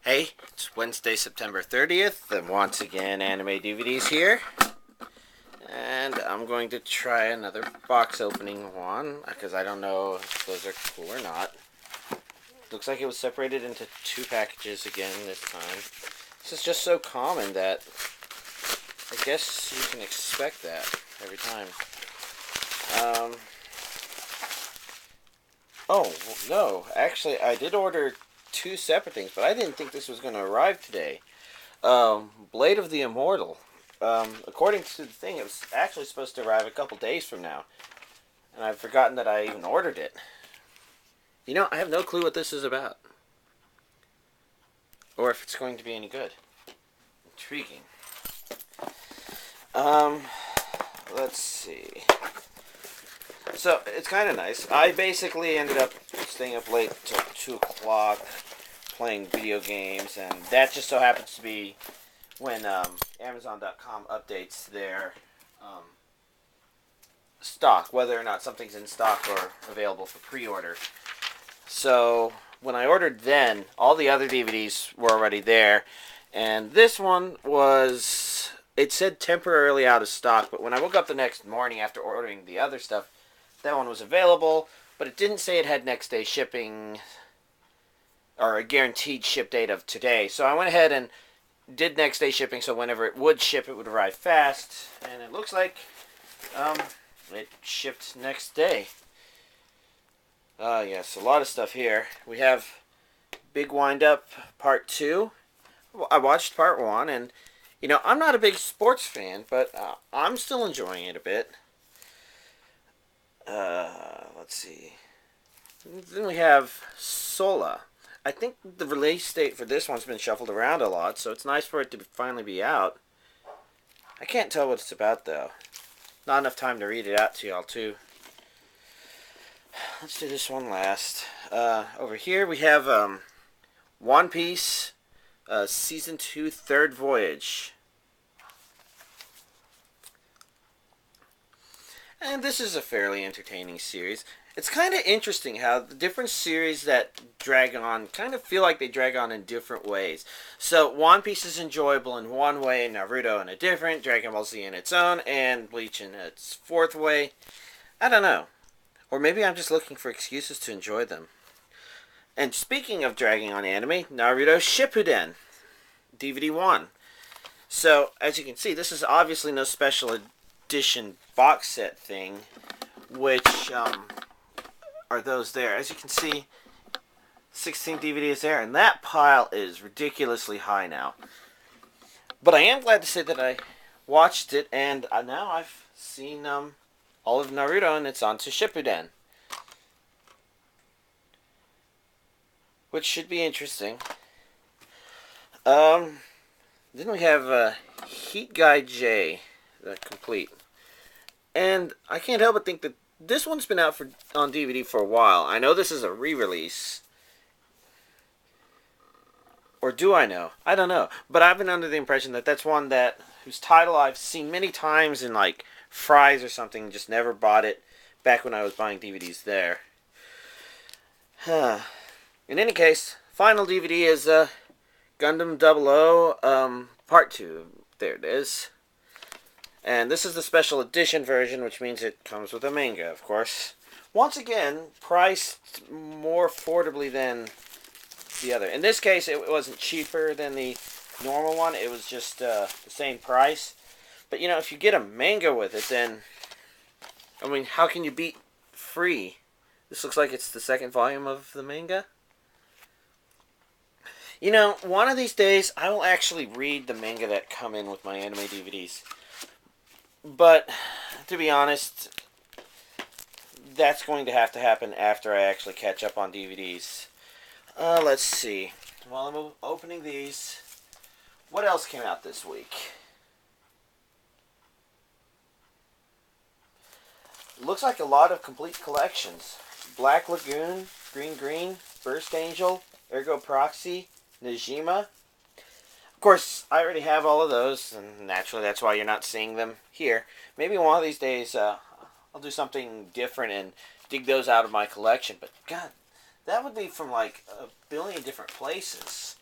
Hey, it's Wednesday, September 30th, and once again, Anime DVDs here. And I'm going to try another box opening one, because I don't know if those are cool or not. Looks like it was separated into two packages again this time. This is just so common that I guess you can expect that every time. Oh, no, actually, I did order two separate things, but I didn't think this was going to arrive today. Blade of the Immortal. According to the thing, it was actually supposed to arrive a couple days from now. And I've forgotten that I even ordered it. You know, I have no clue what this is about. Or if it's going to be any good. Intriguing. Let's see. So, it's kind of nice. I basically ended up staying up late till 2 o'clock playing video games, and that just so happens to be when Amazon.com updates their stock, whether or not something's in stock or available for pre-order. So, when I ordered then, all the other DVDs were already there, and this one was, it said temporarily out of stock, but when I woke up the next morning after ordering the other stuff, that one was available, but it didn't say it had next day shipping or a guaranteed ship date of today. So I went ahead and did next day shipping, so whenever it would ship, it would arrive fast. And it looks like it shipped next day. Yes, a lot of stuff here. We have Big Windup Part 2. I watched Part 1, and, you know, I'm not a big sports fan, but I'm still enjoying it a bit. Let's see. Then we have Sola. I think the release date for this one's been shuffled around a lot, so it's nice for it to finally be out. I can't tell what it's about, though. Not enough time to read it out to y'all, too. Let's do this one last. Over here we have One Piece Season 2 Third Voyage. And this is a fairly entertaining series. It's kind of interesting how the different series that drag on kind of feel like they drag on in different ways. So, One Piece is enjoyable in one way, Naruto in a different, Dragon Ball Z in its own, and Bleach in its fourth way. I don't know. Or maybe I'm just looking for excuses to enjoy them. And speaking of dragging on anime, Naruto Shippuden DVD 1. So, as you can see, this is obviously no special edition box set thing, which are those there. As you can see, 16 DVDs there, and that pile is ridiculously high now. But I am glad to say that I watched it, and now I've seen all of Naruto, and it's on to Shippuden, which should be interesting. Then we have Heat Guy J, complete. And I can't help but think that this one's been out on DVD for a while. I know this is a re-release. Or do I know? I don't know. But I've been under the impression that that's one whose title I've seen many times in like Fry's or something, just never bought it back when I was buying DVDs there. In any case, final DVD is Gundam 00 Part 2. There it is. And this is the special edition version, which means it comes with a manga, of course. Once again, priced more affordably than the other. In this case, it wasn't cheaper than the normal one. It was just the same price. But, you know, if you get a manga with it, then, I mean, how can you beat free? This looks like it's the second volume of the manga. You know, one of these days, I will actually read the manga that come in with my anime DVDs. But, to be honest, that's going to have to happen after I actually catch up on DVDs. Let's see. While I'm opening these, what else came out this week? Looks like a lot of complete collections. Black Lagoon, Green, Burst Angel, Ergo Proxy, Najima. Of course, I already have all of those, and naturally that's why you're not seeing them here. Maybe one of these days I'll do something different and dig those out of my collection. But, God, that would be from like a billion different places.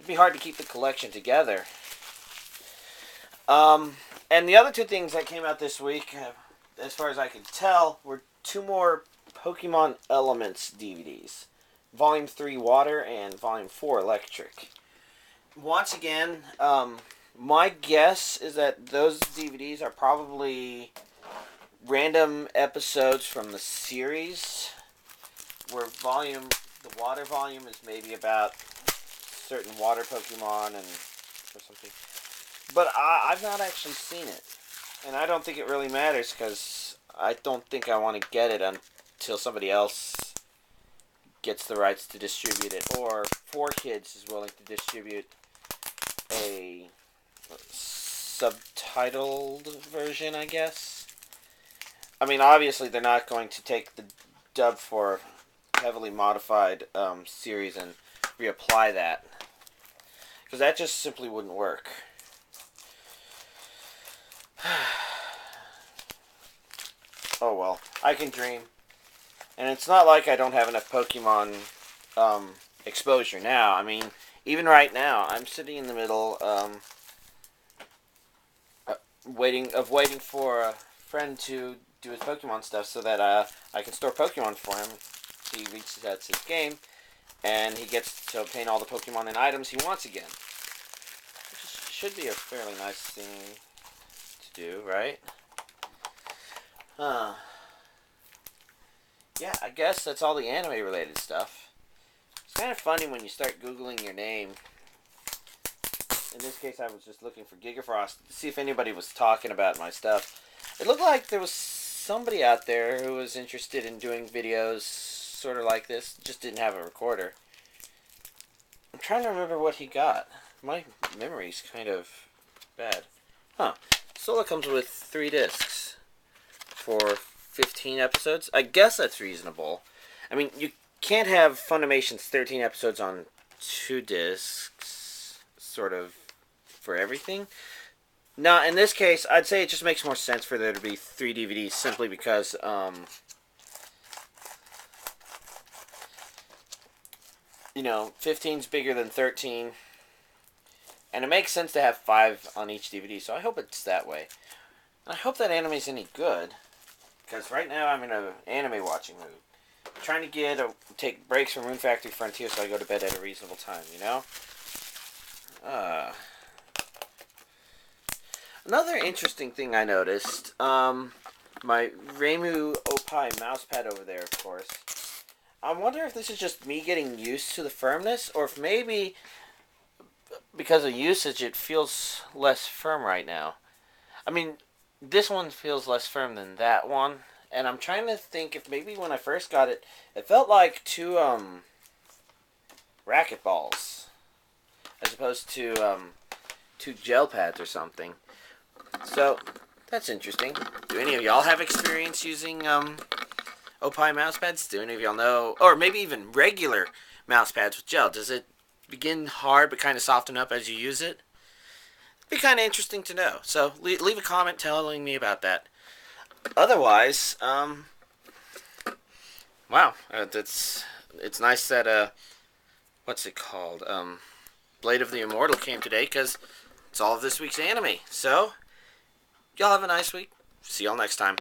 it'd be hard to keep the collection together. And the other two things that came out this week, as far as I can tell, were two more Pokemon Elements DVDs. Volume 3 Water and Volume 4 Electric. Once again, my guess is that those DVDs are probably random episodes from the series, where the water volume is maybe about certain water Pokemon and or something. But I've not actually seen it, and I don't think it really matters because I don't think I want to get it until somebody else gets the rights to distribute it, or 4Kids is willing to distribute a subtitled version, I guess. I mean, obviously they're not going to take the dub for heavily modified series and reapply that, because that just simply wouldn't work. Oh well, I can dream. And it's not like I don't have enough Pokemon exposure now. I mean, even right now, I'm sitting in the middle waiting for a friend to do his Pokemon stuff so that I can store Pokemon for him. He reaches out to his game, and he gets to obtain all the Pokemon and items he wants again. Which should be a fairly nice thing to do, right? Yeah, I guess that's all the anime-related stuff. It's kind of funny when you start Googling your name. In this case, I was just looking for Gigafrost to see if anybody was talking about my stuff. It looked like there was somebody out there who was interested in doing videos sort of like this, just didn't have a recorder. I'm trying to remember what he got. My memory's kind of bad. Huh. Sola comes with 3 discs for 15 episodes. I guess that's reasonable. I mean, you can't have Funimation's 13 episodes on 2 discs, sort of, for everything. Now, in this case, I'd say it just makes more sense for there to be 3 DVDs, simply because, 15's bigger than 13. And it makes sense to have 5 on each DVD, so I hope it's that way. I hope that anime's any good, because right now I'm in an anime watching mood. I'm trying to take breaks from Moon Factory Frontier so I go to bed at a reasonable time, you know? Another interesting thing I noticed, my Reimu Opie mousepad over there, of course. I wonder if this is just me getting used to the firmness, or if maybe because of usage it feels less firm right now. I mean, this one feels less firm than that one, and I'm trying to think if maybe when I first got it, it felt like 2 racket balls, as opposed to 2 gel pads or something. So, that's interesting. Do any of y'all have experience using Opie mouse pads? Do any of y'all know, or maybe even regular mouse pads with gel? Does it begin hard but kind of soften up as you use it? It'd be kind of interesting to know. So, leave a comment telling me about that. Otherwise, wow, it's nice that, what's it called? Blade of the Immortal came today, because it's all of this week's anime. So, y'all have a nice week. See y'all next time.